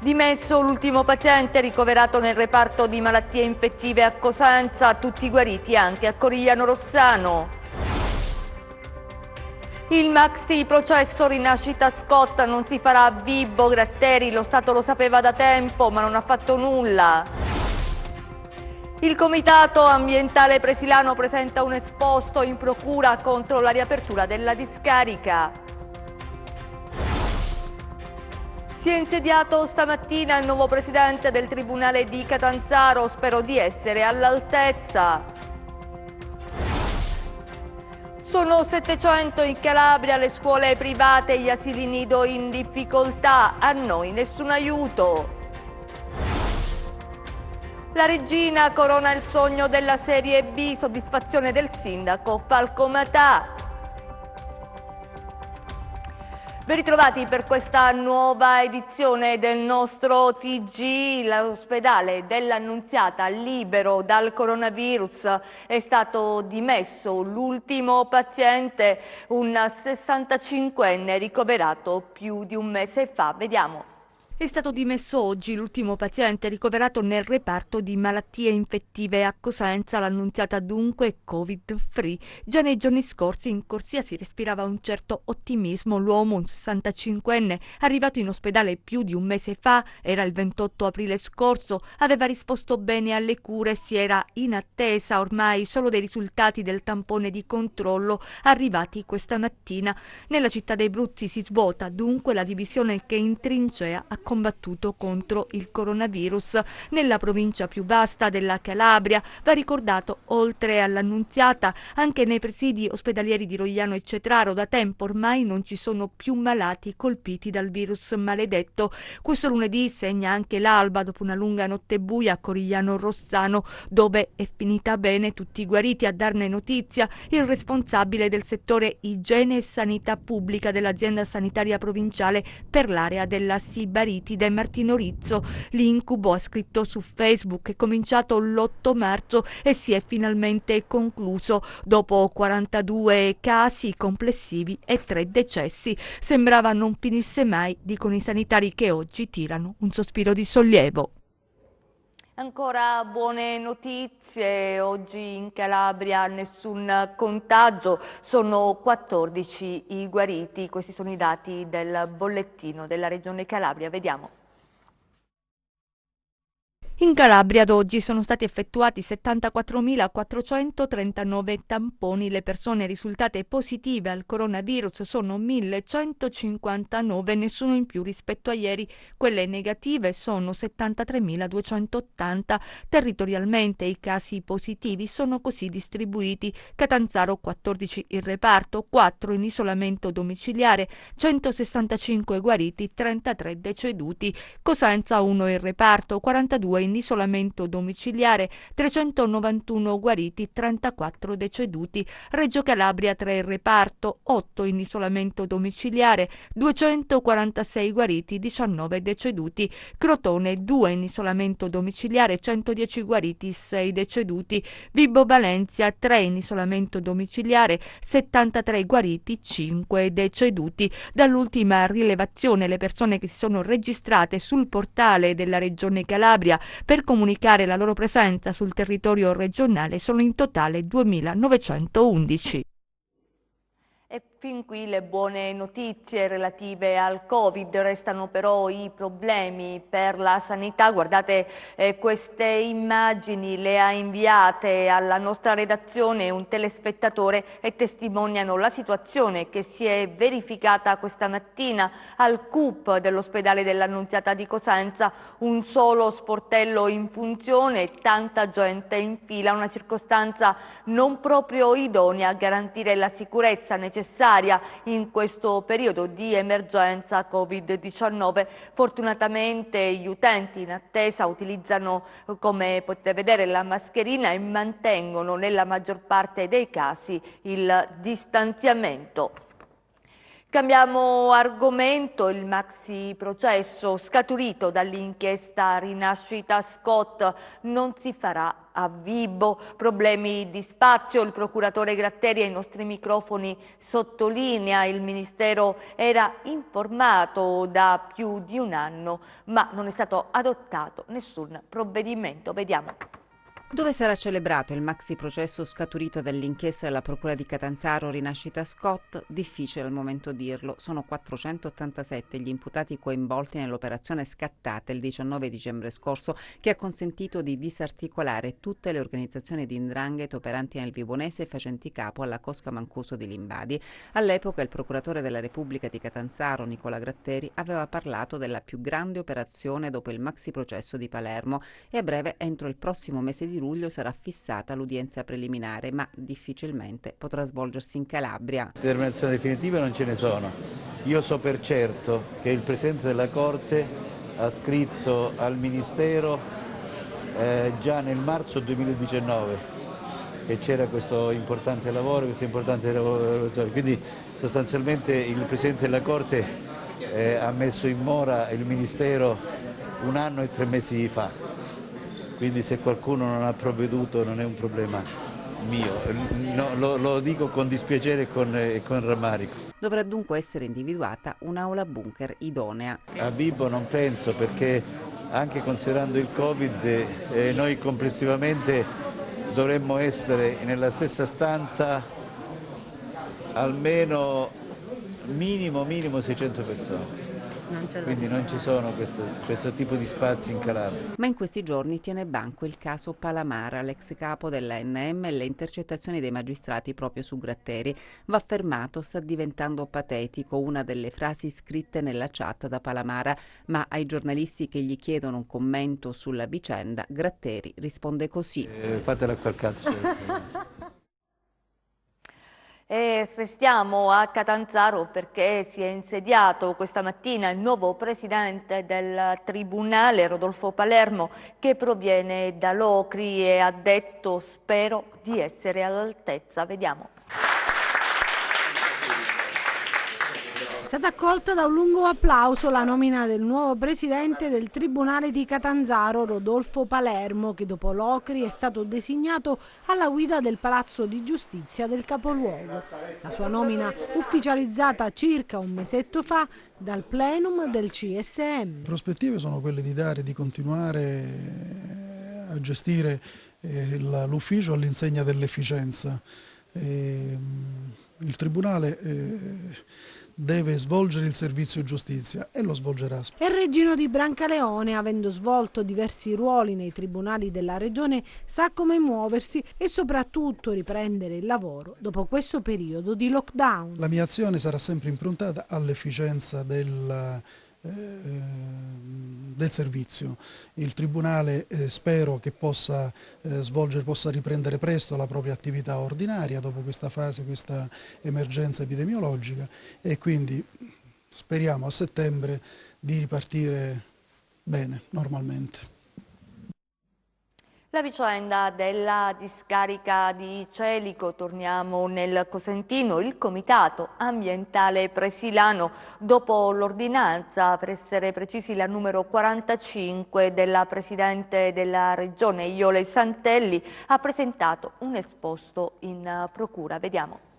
Dimesso l'ultimo paziente ricoverato nel reparto di malattie infettive a Cosenza, tutti guariti anche a Corigliano Rossano. Il maxi processo Rinascita Scott non si farà a Vibo Gratteri, lo Stato lo sapeva da tempo ma non ha fatto nulla. Il Comitato Ambientale Presilano presenta un esposto in procura contro la riapertura della discarica. Si è insediato stamattina il nuovo presidente del Tribunale di Catanzaro, spero di essere all'altezza. Sono 700 in Calabria le scuole private e gli asili nido in difficoltà, a noi nessun aiuto. La regina corona il sogno della Serie B, soddisfazione del sindaco Falco Matà. Ben ritrovati per questa nuova edizione del nostro TG. L'ospedale dell'Annunziata libero dal coronavirus, è stato dimesso l'ultimo paziente, un 65enne ricoverato più di un mese fa. Vediamo. È stato dimesso oggi l'ultimo paziente ricoverato nel reparto di malattie infettive a Cosenza. L'Annunziata dunque è Covid-free. Già nei giorni scorsi in corsia si respirava un certo ottimismo. L'uomo, un 65enne, arrivato in ospedale più di un mese fa, era il 28 aprile scorso, aveva risposto bene alle cure e si era in attesa ormai solo dei risultati del tampone di controllo arrivati questa mattina. Nella città dei Bruzi si svuota dunque la divisione che in trincea ha combattuto contro il coronavirus. Nella provincia più vasta della Calabria va ricordato, oltre all'Annunziata, anche nei presidi ospedalieri di Rogliano e Cetraro da tempo ormai non ci sono più malati colpiti dal virus maledetto. Questo lunedì segna anche l'alba dopo una lunga notte buia a Corigliano Rossano, dove è finita bene, tutti guariti. A darne notizia il responsabile del settore igiene e sanità pubblica dell'azienda sanitaria provinciale per l'area della Sibaritide, Martino Rizzo. L'incubo, ha scritto su Facebook, è cominciato l'8 marzo e si è finalmente concluso dopo 42 casi complessivi e 3 decessi. Sembrava non finisse mai, dicono i sanitari che oggi tirano un sospiro di sollievo. Ancora buone notizie, oggi in Calabria nessun contagio, sono 14 i guariti, questi sono i dati del bollettino della Regione Calabria, vediamo. In Calabria ad oggi sono stati effettuati 74.439 tamponi. Le persone risultate positive al coronavirus sono 1.159, nessuno in più rispetto a ieri. Quelle negative sono 73.280. Territorialmente i casi positivi sono così distribuiti: Catanzaro 14 in reparto, 4 in isolamento domiciliare, 165 guariti, 33 deceduti. Cosenza 1 in reparto, 42 in isolamento domiciliare, 391 guariti, 34 deceduti. Reggio Calabria 3 in reparto, 8 in isolamento domiciliare, 246 guariti, 19 deceduti. Crotone 2 in isolamento domiciliare, 110 guariti, 6 deceduti. Vibo Valentia 3 in isolamento domiciliare, 73 guariti, 5 deceduti. Dall'ultima rilevazione le persone che si sono registrate sul portale della Regione Calabria per comunicare la loro presenza sul territorio regionale sono in totale 2.911. E fin qui le buone notizie relative al Covid, restano però i problemi per la sanità. Guardate queste immagini, le ha inviate alla nostra redazione un telespettatore e testimoniano la situazione che si è verificata questa mattina al CUP dell'ospedale dell'Annunziata di Cosenza. Un solo sportello in funzione, tanta gente in fila, una circostanza non proprio idonea a garantire la sicurezza necessaria in questo periodo di emergenza Covid-19. Fortunatamente gli utenti in attesa utilizzano, come potete vedere, la mascherina e mantengono nella maggior parte dei casi il distanziamento. Cambiamo argomento. Il maxi processo scaturito dall'inchiesta Rinascita Scott non si farà a Vibo, problemi di spazio. Il procuratore Gratteri ai nostri microfoni sottolinea il Ministero era informato da più di un anno, ma non è stato adottato nessun provvedimento. Vediamo. Dove sarà celebrato il maxi processo scaturito dall'inchiesta della Procura di Catanzaro Rinascita Scott? Difficile al momento dirlo. Sono 487 gli imputati coinvolti nell'operazione scattata il 19 dicembre scorso, che ha consentito di disarticolare tutte le organizzazioni di 'ndrangheta operanti nel Vibonese e facenti capo alla Cosca Mancuso di Limbadi. All'epoca il procuratore della Repubblica di Catanzaro, Nicola Gratteri, aveva parlato della più grande operazione dopo il maxi processo di Palermo e a breve, entro il prossimo mese di luglio, sarà fissata l'udienza preliminare, ma difficilmente potrà svolgersi in Calabria. Determinazioni definitive non ce ne sono. Io so per certo che il Presidente della Corte ha scritto al Ministero già nel marzo 2019 che c'era questo importante lavoro, quindi sostanzialmente il Presidente della Corte ha messo in mora il Ministero 1 anno e 3 mesi fa. Quindi se qualcuno non ha provveduto non è un problema mio, no, lo dico con dispiacere e con rammarico. Dovrà dunque essere individuata un'aula bunker idonea. A Vibo non penso, perché anche considerando il Covid noi complessivamente dovremmo essere nella stessa stanza almeno minimo 600 persone. Quindi non ci sono questo tipo di spazi in Calabria. Ma in questi giorni tiene banco il caso Palamara, l'ex capo dell'ANM e le intercettazioni dei magistrati proprio su Gratteri. Va fermato, sta diventando patetico, una delle frasi scritte nella chat da Palamara, ma ai giornalisti che gli chiedono un commento sulla vicenda, Gratteri risponde così. Fatela quel cazzo. E restiamo a Catanzaro perché si è insediato questa mattina il nuovo presidente del Tribunale, Rodolfo Palermo, che proviene da Locri e ha detto: spero di essere all'altezza. Vediamo. È stata accolta da un lungo applauso la nomina del nuovo presidente del Tribunale di Catanzaro, Rodolfo Palermo, che dopo Locri è stato designato alla guida del Palazzo di Giustizia del capoluogo. La sua nomina ufficializzata circa un mesetto fa dal plenum del CSM. Le prospettive sono quelle di continuare a gestire l'ufficio all'insegna dell'efficienza. Il Tribunale deve svolgere il servizio giustizia e lo svolgerà. E Regino di Brancaleone, avendo svolto diversi ruoli nei tribunali della regione, sa come muoversi e soprattutto riprendere il lavoro dopo questo periodo di lockdown. La mia azione sarà sempre improntata all'efficienza del servizio. Il Tribunale spero che possa riprendere presto la propria attività ordinaria dopo questa fase, questa emergenza epidemiologica, e quindi speriamo a settembre di ripartire bene, normalmente. La vicenda della discarica di Celico, torniamo nel Cosentino. Il Comitato Ambientale Presilano, dopo l'ordinanza, per essere precisi la numero 45 della Presidente della Regione Iole Santelli, ha presentato un esposto in procura. Vediamo.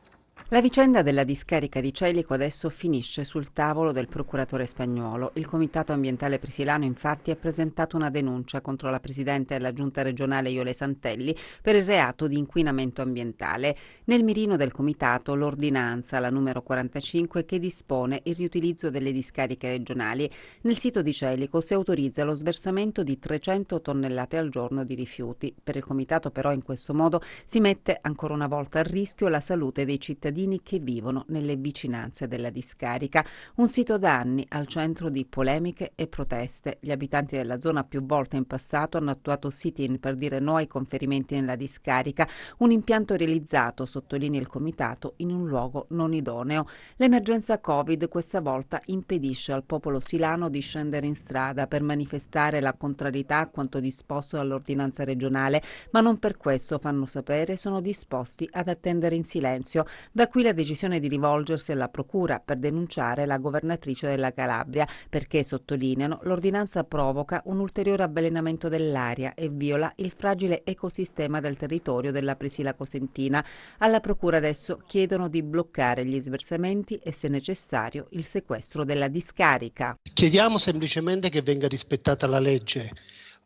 La vicenda della discarica di Celico adesso finisce sul tavolo del procuratore Spagnuolo. Il Comitato Ambientale Presilano infatti ha presentato una denuncia contro la Presidente della Giunta regionale Iole Santelli per il reato di inquinamento ambientale. Nel mirino del Comitato l'ordinanza, la numero 45, che dispone il riutilizzo delle discariche regionali. Nel sito di Celico si autorizza lo sversamento di 300 tonnellate al giorno di rifiuti. Per il Comitato però in questo modo si mette ancora una volta a rischio la salute dei cittadini che vivono nelle vicinanze della discarica. Un sito da anni al centro di polemiche e proteste. Gli abitanti della zona più volte in passato hanno attuato sit-in per dire no ai conferimenti nella discarica, un impianto realizzato, sottolinea il Comitato, in un luogo non idoneo. L'emergenza Covid questa volta impedisce al popolo silano di scendere in strada per manifestare la contrarietà a quanto disposto dall'ordinanza regionale, ma non per questo, fanno sapere, sono disposti ad attendere in silenzio. Da qui la decisione di rivolgersi alla Procura per denunciare la governatrice della Calabria, perché, sottolineano, l'ordinanza provoca un ulteriore avvelenamento dell'aria e viola il fragile ecosistema del territorio della Presila Cosentina. Alla Procura adesso chiedono di bloccare gli sversamenti e, se necessario, il sequestro della discarica. Chiediamo semplicemente che venga rispettata la legge,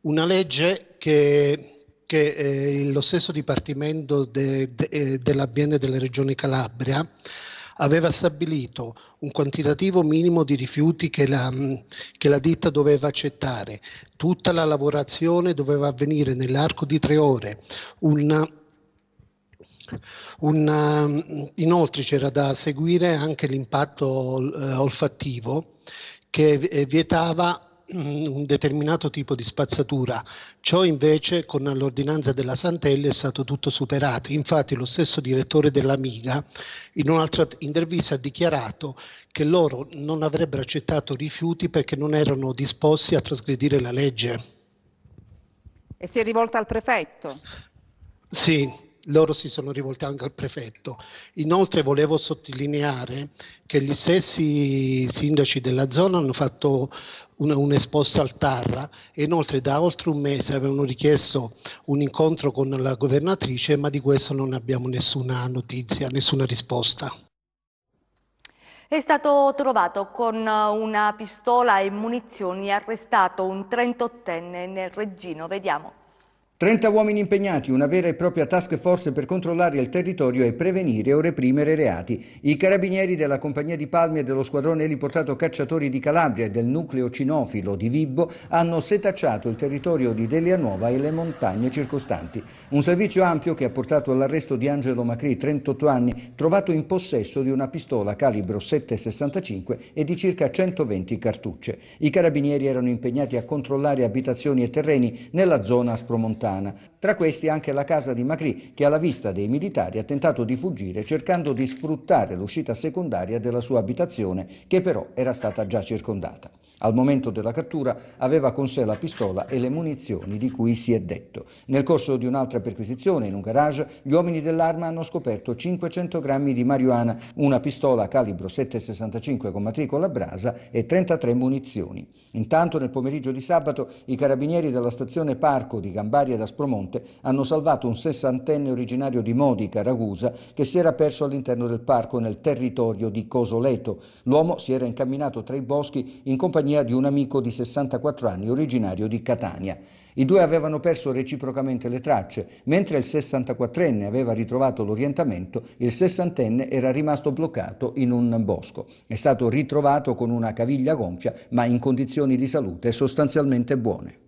una legge che lo stesso Dipartimento dell'Ambiente della Regione Calabria aveva stabilito un quantitativo minimo di rifiuti che la ditta doveva accettare. Tutta la lavorazione doveva avvenire nell'arco di 3 ore. Inoltre c'era da seguire anche l'impatto olfattivo che vietava un determinato tipo di spazzatura. Ciò invece con l'ordinanza della Santelli è stato tutto superato. Infatti lo stesso direttore dell'Amiga in un'altra intervista ha dichiarato che loro non avrebbero accettato rifiuti perché non erano disposti a trasgredire la legge. E si è rivolta al prefetto? Sì, loro si sono rivolti anche al prefetto. Inoltre volevo sottolineare che gli stessi sindaci della zona hanno fatto un'esposta al TAR e inoltre da oltre un mese avevano richiesto un incontro con la governatrice, ma di questo non abbiamo nessuna notizia, nessuna risposta. È stato trovato con una pistola e munizioni arrestato un 38enne nel Reggino. Vediamo. 30 uomini impegnati, una vera e propria task force per controllare il territorio e prevenire o reprimere reati. I carabinieri della Compagnia di Palmi e dello squadrone eliportato cacciatori di Calabria e del nucleo cinofilo di Vibbo hanno setacciato il territorio di Delianuova e le montagne circostanti. Un servizio ampio che ha portato all'arresto di Angelo Macri, 38 anni, trovato in possesso di una pistola calibro 7,65 e di circa 120 cartucce. I carabinieri erano impegnati a controllare abitazioni e terreni nella zona aspromontana. Tra questi anche la casa di Macri, che alla vista dei militari ha tentato di fuggire cercando di sfruttare l'uscita secondaria della sua abitazione, che però era stata già circondata. Al momento della cattura aveva con sé la pistola e le munizioni di cui si è detto. Nel corso di un'altra perquisizione in un garage, gli uomini dell'arma hanno scoperto 500 grammi di marijuana, una pistola calibro 7,65 con matricola Brasa e 33 munizioni. Intanto nel pomeriggio di sabato i carabinieri della stazione Parco di Gambari ed Aspromonte hanno salvato un 60enne originario di Modica, Ragusa, che si era perso all'interno del parco nel territorio di Cosoleto. L'uomo si era incamminato tra i boschi in compagnia di un amico di 64 anni originario di Catania. I due avevano perso reciprocamente le tracce. Mentre il 64enne aveva ritrovato l'orientamento, il 60enne era rimasto bloccato in un bosco. È stato ritrovato con una caviglia gonfia, ma in condizioni di salute sostanzialmente buone.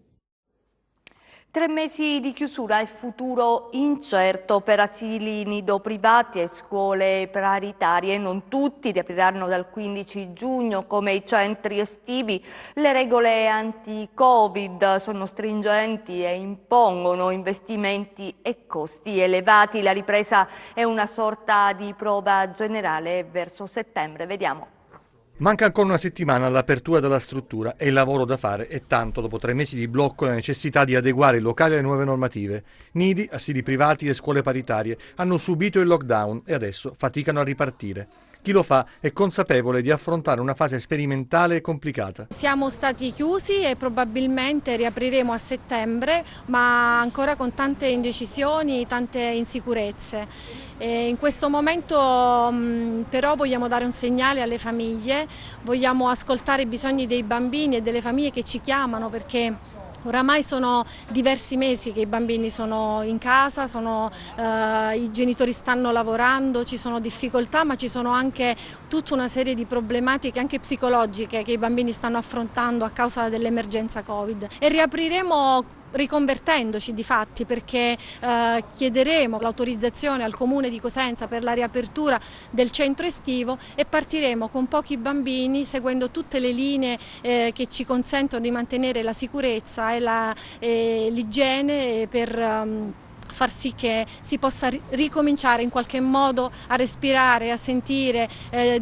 3 mesi di chiusura e futuro incerto per asili nido privati e scuole paritarie. Non tutti riapriranno dal 15 giugno come i centri estivi. Le regole anti-Covid sono stringenti e impongono investimenti e costi elevati. La ripresa è una sorta di prova generale verso settembre. Vediamo. Manca ancora una settimana all'apertura della struttura e il lavoro da fare è tanto. Dopo 3 mesi di blocco la necessità di adeguare i locali alle nuove normative. Nidi, asili privati e scuole paritarie hanno subito il lockdown e adesso faticano a ripartire. Chi lo fa è consapevole di affrontare una fase sperimentale e complicata. Siamo stati chiusi e probabilmente riapriremo a settembre, ma ancora con tante indecisioni, tante insicurezze. In questo momento però vogliamo dare un segnale alle famiglie, vogliamo ascoltare i bisogni dei bambini e delle famiglie che ci chiamano, perché oramai sono diversi mesi che i bambini sono in casa, i genitori stanno lavorando, ci sono difficoltà, ma ci sono anche tutta una serie di problematiche anche psicologiche che i bambini stanno affrontando a causa dell'emergenza Covid. E riapriremo riconvertendoci di fatti, perché chiederemo l'autorizzazione al Comune di Cosenza per la riapertura del centro estivo e partiremo con pochi bambini seguendo tutte le linee che ci consentono di mantenere la sicurezza e l'igiene per far sì che si possa ricominciare in qualche modo a respirare, a sentire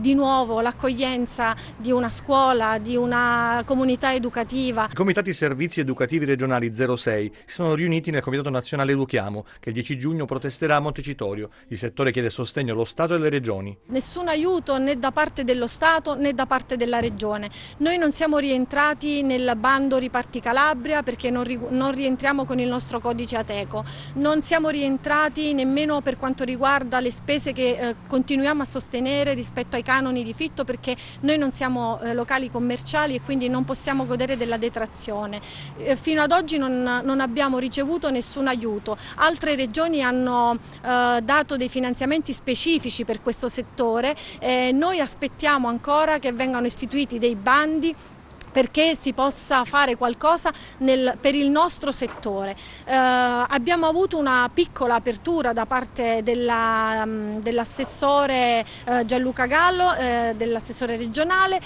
di nuovo l'accoglienza di una scuola, di una comunità educativa. I comitati servizi educativi regionali 06 si sono riuniti nel Comitato Nazionale Educhiamo, che il 10 giugno protesterà a Montecitorio. Il settore chiede sostegno allo Stato e alle regioni. Nessun aiuto né da parte dello Stato né da parte della Regione. Noi non siamo rientrati nel bando Riparti Calabria perché non rientriamo con il nostro codice Ateco. Non siamo rientrati nemmeno per quanto riguarda le spese che continuiamo a sostenere rispetto ai canoni di fitto, perché noi non siamo locali commerciali e quindi non possiamo godere della detrazione. Fino ad oggi non abbiamo ricevuto nessun aiuto. Altre regioni hanno dato dei finanziamenti specifici per questo settore. Noi aspettiamo ancora che vengano istituiti dei bandi perché si possa fare qualcosa per il nostro settore. Abbiamo avuto una piccola apertura da parte dell'assessore Gianluca Gallo, dell'assessore regionale.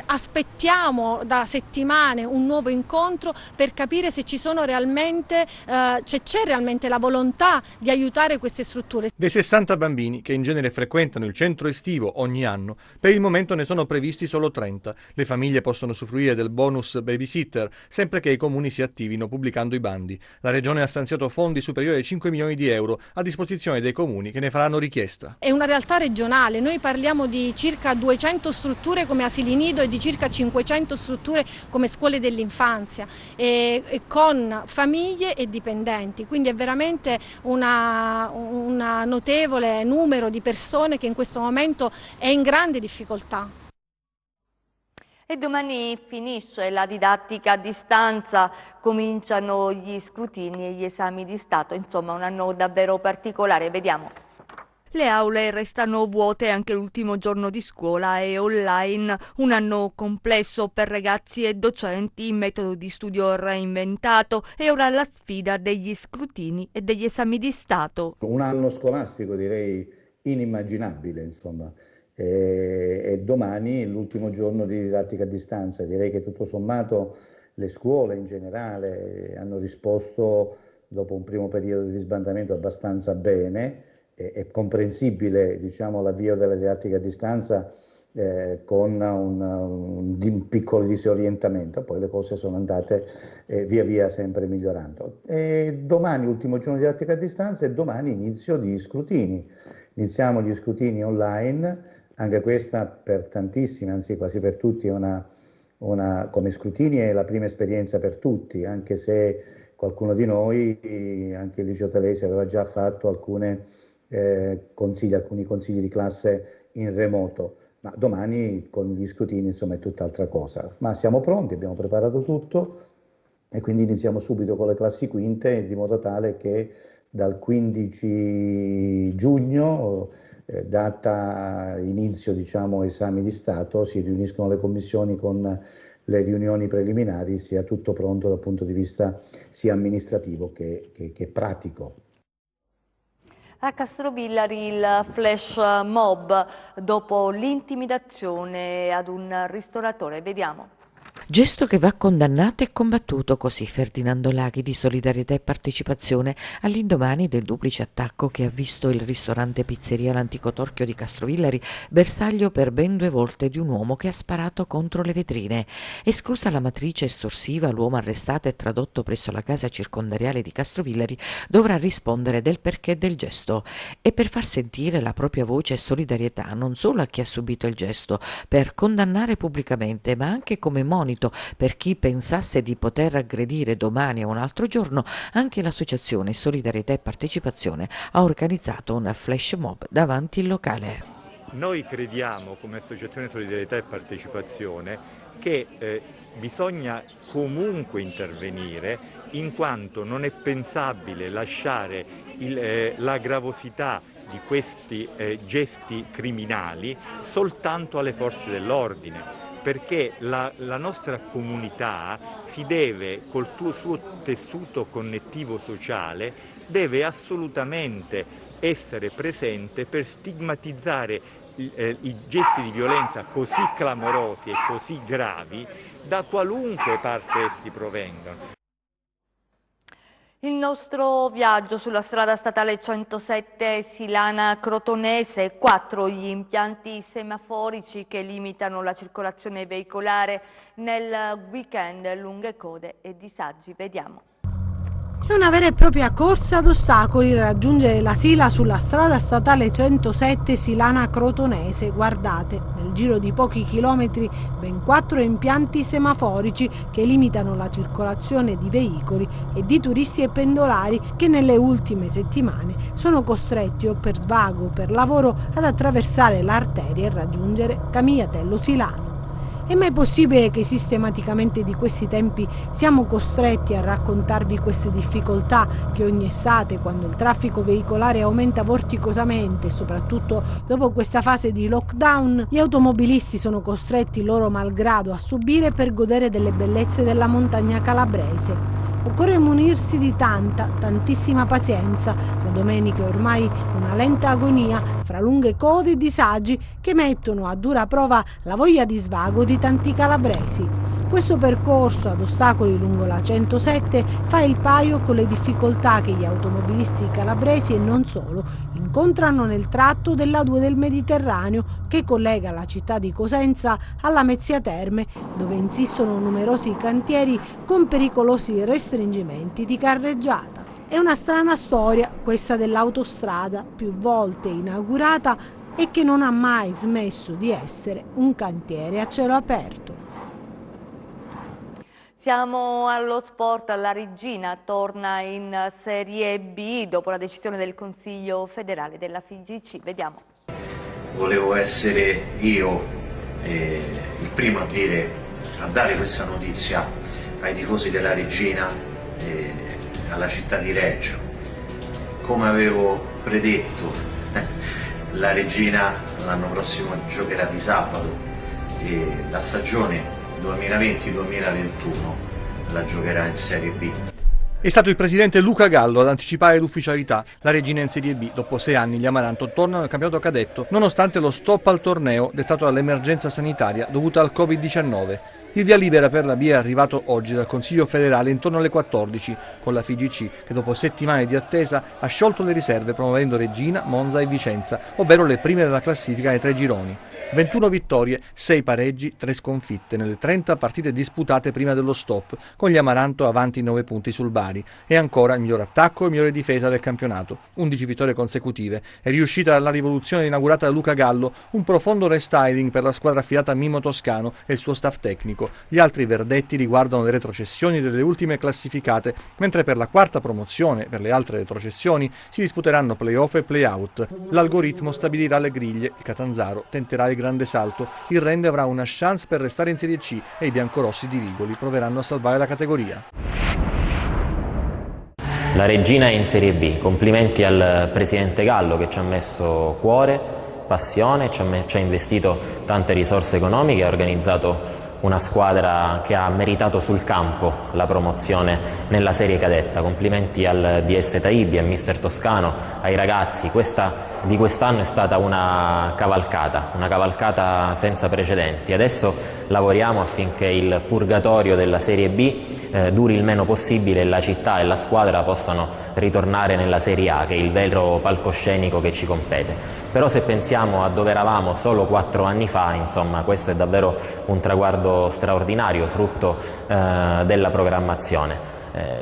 Aspettiamo da settimane un nuovo incontro per capire se ci sono realmente, c'è realmente la volontà di aiutare queste strutture. Dei 60 bambini che in genere frequentano il centro estivo ogni anno, per il momento ne sono previsti solo 30. Le famiglie possono soffrire del bonus babysitter, sempre che i comuni si attivino pubblicando i bandi. La Regione ha stanziato fondi superiori ai 5 milioni di euro a disposizione dei comuni che ne faranno richiesta. È una realtà regionale, noi parliamo di circa 200 strutture come asili nido e di circa 500 strutture come scuole dell'infanzia, e con famiglie e dipendenti, quindi è veramente una notevole numero di persone che in questo momento è in grande difficoltà. E domani finisce la didattica a distanza, cominciano gli scrutini e gli esami di Stato, insomma un anno davvero particolare, vediamo. Le aule restano vuote anche l'ultimo giorno di scuola e online, un anno complesso per ragazzi e docenti, metodo di studio reinventato e ora la sfida degli scrutini e degli esami di Stato. Un anno scolastico direi inimmaginabile, insomma. E domani l'ultimo giorno di didattica a distanza. Direi che tutto sommato le scuole in generale hanno risposto dopo un primo periodo di sbandamento abbastanza bene. È comprensibile, diciamo, l'avvio della didattica a distanza con un piccolo disorientamento, poi le cose sono andate via via sempre migliorando. E domani ultimo giorno di didattica a distanza e domani inizio di scrutini. Iniziamo gli scrutini online. Anche questa per tantissimi, anzi quasi per tutti, come scrutini è la prima esperienza per tutti, anche se qualcuno di noi, anche il liceo Telesi, aveva già fatto alcuni consigli di classe in remoto, ma domani con gli scrutini insomma è tutt'altra cosa. Ma siamo pronti, abbiamo preparato tutto e quindi iniziamo subito con le classi quinte, di modo tale che dal 15 giugno data inizio, diciamo, esami di Stato, si riuniscono le commissioni con le riunioni preliminari, sia tutto pronto dal punto di vista sia amministrativo che pratico. A Castrovillari il flash mob dopo l'intimidazione ad un ristoratore, vediamo. Gesto che va condannato e combattuto, così Ferdinando Laghi di Solidarietà e Partecipazione all'indomani del duplice attacco che ha visto il ristorante pizzeria L'Antico Torchio di Castrovillari bersaglio per ben 2 volte di un uomo che ha sparato contro le vetrine. Esclusa la matrice estorsiva, l'uomo arrestato e tradotto presso la casa circondariale di Castrovillari dovrà rispondere del perché del gesto e per far sentire la propria voce e solidarietà non solo a chi ha subito il gesto, per condannare pubblicamente, ma anche come monito per chi pensasse di poter aggredire domani o un altro giorno. Anche l'associazione Solidarietà e Partecipazione ha organizzato un flash mob davanti il locale. Noi crediamo come Associazione Solidarietà e Partecipazione che bisogna comunque intervenire, in quanto non è pensabile lasciare la gravosità di questi gesti criminali soltanto alle forze dell'ordine, perché la nostra comunità si deve, col suo tessuto connettivo sociale, deve assolutamente essere presente per stigmatizzare i gesti di violenza così clamorosi e così gravi da qualunque parte essi provengano. Il nostro viaggio sulla strada statale 107 Silana-Crotonese, 4 gli impianti semaforici che limitano la circolazione veicolare nel weekend, lunghe code e disagi. Vediamo. È una vera e propria corsa ad ostacoli raggiungere la Sila sulla strada statale 107 Silana-Crotonese. Guardate, nel giro di pochi chilometri ben 4 impianti semaforici che limitano la circolazione di veicoli e di turisti e pendolari che nelle ultime settimane sono costretti o per svago o per lavoro ad attraversare l'arteria e raggiungere Camigliatello Silano. È mai possibile che sistematicamente di questi tempi siamo costretti a raccontarvi queste difficoltà che ogni estate, quando il traffico veicolare aumenta vorticosamente, soprattutto dopo questa fase di lockdown, gli automobilisti sono costretti loro malgrado a subire per godere delle bellezze della montagna calabrese? Occorre munirsi di tantissima pazienza. La domenica è ormai una lenta agonia fra lunghe code e disagi che mettono a dura prova la voglia di svago di tanti calabresi. Questo percorso ad ostacoli lungo la 107 fa il paio con le difficoltà che gli automobilisti calabresi e non solo incontrano nel tratto della A2 del Mediterraneo che collega la città di Cosenza alla Mezzia Terme, dove insistono numerosi cantieri con pericolosi restringimenti di carreggiata. È una strana storia questa dell'autostrada, più volte inaugurata e che non ha mai smesso di essere un cantiere a cielo aperto. Siamo allo sport, la Regina torna in Serie B dopo la decisione del Consiglio federale della FIGC. Vediamo. Volevo essere io il primo a dare questa notizia ai tifosi della Regina e alla città di Reggio. Come avevo predetto, la Regina l'anno prossimo giocherà di sabato e la stagione 2020-2021 la giocherà in Serie B. È stato il presidente Luca Gallo ad anticipare l'ufficialità. La Regina in Serie B. Dopo 6 anni gli Amaranto tornano al campionato cadetto, nonostante lo stop al torneo dettato dall'emergenza sanitaria dovuta al Covid-19. Il via libera per la B è arrivato oggi dal Consiglio federale intorno alle 14, con la FIGC che dopo settimane di attesa ha sciolto le riserve promuovendo Regina, Monza e Vicenza, ovvero le prime della classifica nei 3 gironi. 21 vittorie, 6 pareggi, 3 sconfitte nelle 30 partite disputate prima dello stop, con gli Amaranto avanti 9 punti sul Bari. E ancora il miglior attacco e migliore difesa del campionato. 11 vittorie consecutive. È riuscita dalla rivoluzione inaugurata da Luca Gallo un profondo restyling per la squadra affidata a Mimmo Toscano e il suo staff tecnico. Gli altri verdetti riguardano le retrocessioni delle ultime classificate, mentre per la quarta promozione, per le altre retrocessioni, si disputeranno play-off e play-out. L'algoritmo stabilirà le griglie, il Catanzaro tenterà il grande salto, il Rende avrà una chance per restare in Serie C e i biancorossi di Rigoli proveranno a salvare la categoria. La Regina è in Serie B, complimenti al presidente Gallo che ci ha messo cuore, passione, ci ha investito tante risorse economiche, ha organizzato una squadra che ha meritato sul campo la promozione nella serie cadetta. Complimenti al DS Taibi, a mister Toscano, ai ragazzi. Questa di quest'anno è stata una cavalcata senza precedenti. Adesso lavoriamo affinché il purgatorio della Serie B duri il meno possibile e la città e la squadra possano ritornare nella Serie A, che è il vero palcoscenico che ci compete. Però se pensiamo a dove eravamo solo 4 anni fa, insomma, questo è davvero un traguardo straordinario, frutto della programmazione.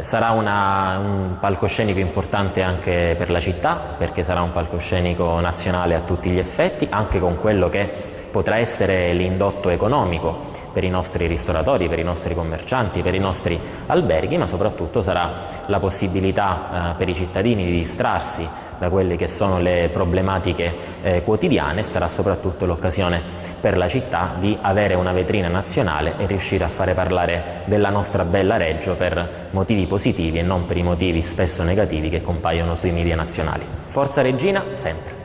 Sarà un palcoscenico importante anche per la città, perché sarà un palcoscenico nazionale a tutti gli effetti, anche con quello che potrà essere l'indotto economico per i nostri ristoratori, per i nostri commercianti, per i nostri alberghi, ma soprattutto sarà la possibilità per i cittadini di distrarsi da quelle che sono le problematiche quotidiane. Sarà soprattutto l'occasione per la città di avere una vetrina nazionale e riuscire a fare parlare della nostra bella Reggio per motivi positivi e non per i motivi spesso negativi che compaiono sui media nazionali. Forza Regina, sempre!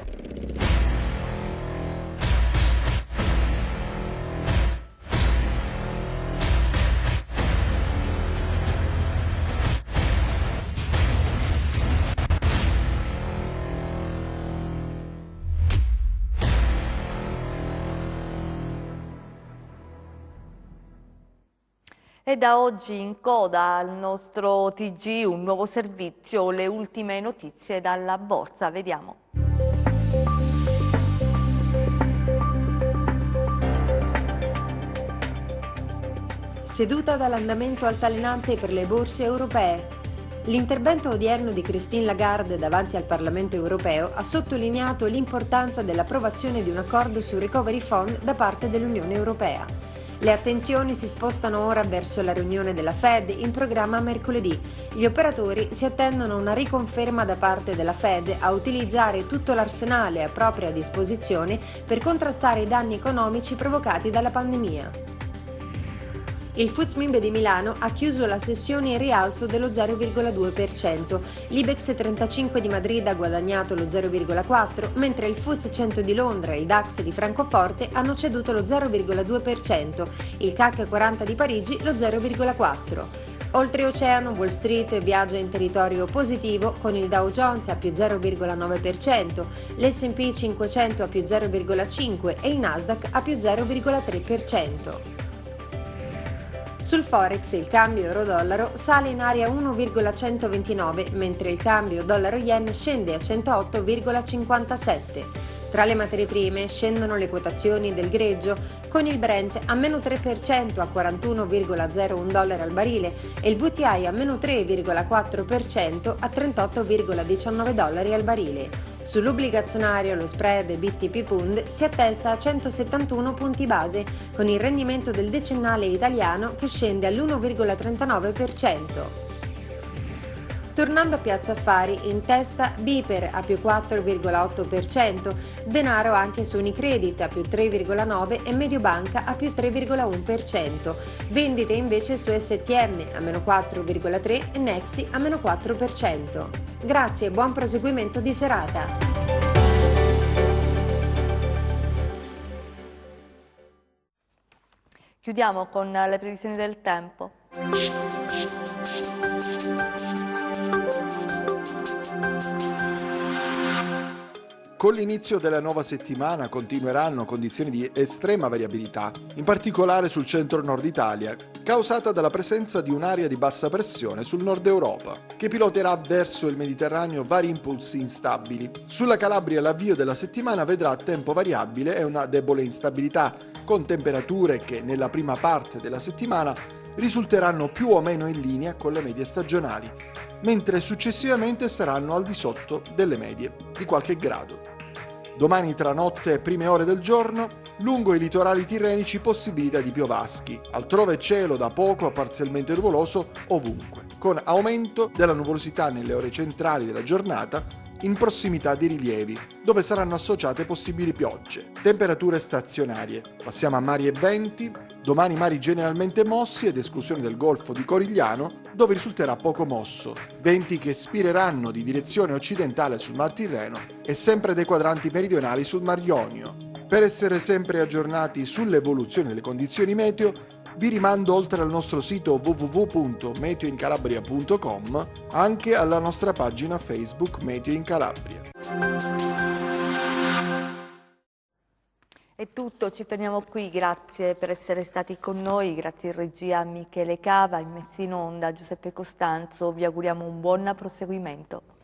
E da oggi in coda al nostro TG un nuovo servizio, le ultime notizie dalla borsa. Vediamo. Seduta dall'andamento altalenante per le borse europee. L'intervento odierno di Christine Lagarde davanti al Parlamento europeo ha sottolineato l'importanza dell'approvazione di un accordo sul Recovery Fund da parte dell'Unione Europea. Le attenzioni si spostano ora verso la riunione della Fed in programma mercoledì. Gli operatori si attendono una riconferma da parte della Fed a utilizzare tutto l'arsenale a propria disposizione per contrastare i danni economici provocati dalla pandemia. Il FTSE MIB di Milano ha chiuso la sessione in rialzo dello 0,2%, l'Ibex 35 di Madrid ha guadagnato lo 0,4%, mentre il FTSE 100 di Londra e il DAX di Francoforte hanno ceduto lo 0,2%, il CAC 40 di Parigi lo 0,4%. Oltreoceano, Wall Street viaggia in territorio positivo con il Dow Jones a più 0,9%, l'S&P 500 a più 0,5% e il Nasdaq a più 0,3%. Sul Forex il cambio euro-dollaro sale in area 1,129, mentre il cambio dollaro-yen scende a 108,57. Tra le materie prime scendono le quotazioni del greggio, con il Brent a meno 3% a 41,01 dollari al barile e il WTI a meno 3,4% a 38,19 dollari al barile. Sull'obbligazionario lo spread BTP Pund si attesta a 171 punti base, con il rendimento del decennale italiano che scende all'1,39%. Tornando a Piazza Affari, in testa Biper a più 4,8%, denaro anche su Unicredit a più 3,9% e Mediobanca a più 3,1%. Vendite invece su STM a meno 4,3% e Nexi a meno 4%. Grazie e buon proseguimento di serata. Chiudiamo con le previsioni del tempo. Con l'inizio della nuova settimana continueranno condizioni di estrema variabilità, in particolare sul centro-nord Italia, causata dalla presenza di un'area di bassa pressione sul nord Europa, che piloterà verso il Mediterraneo vari impulsi instabili. Sulla Calabria l'avvio della settimana vedrà tempo variabile e una debole instabilità, con temperature che nella prima parte della settimana risulteranno più o meno in linea con le medie stagionali, mentre successivamente saranno al di sotto delle medie di qualche grado. Domani tra notte e prime ore del giorno, lungo i litorali tirrenici possibilità di piovaschi, altrove cielo da poco a parzialmente nuvoloso ovunque, con aumento della nuvolosità nelle ore centrali della giornata in prossimità di rilievi, dove saranno associate possibili piogge. Temperature stazionarie. Passiamo a mari e venti. Domani mari generalmente mossi ed esclusione del golfo di Corigliano, dove risulterà poco mosso. Venti che spireranno di direzione occidentale sul Mar Tirreno e sempre dei quadranti meridionali sul Mar Ionio. Per essere sempre aggiornati sull'evoluzione delle condizioni meteo, vi rimando oltre al nostro sito www.meteoincalabria.com anche alla nostra pagina Facebook Meteo in Calabria. È tutto, ci fermiamo qui, grazie per essere stati con noi, grazie in regia a Michele Cava, in messa in onda Giuseppe Costanzo, vi auguriamo un buon proseguimento.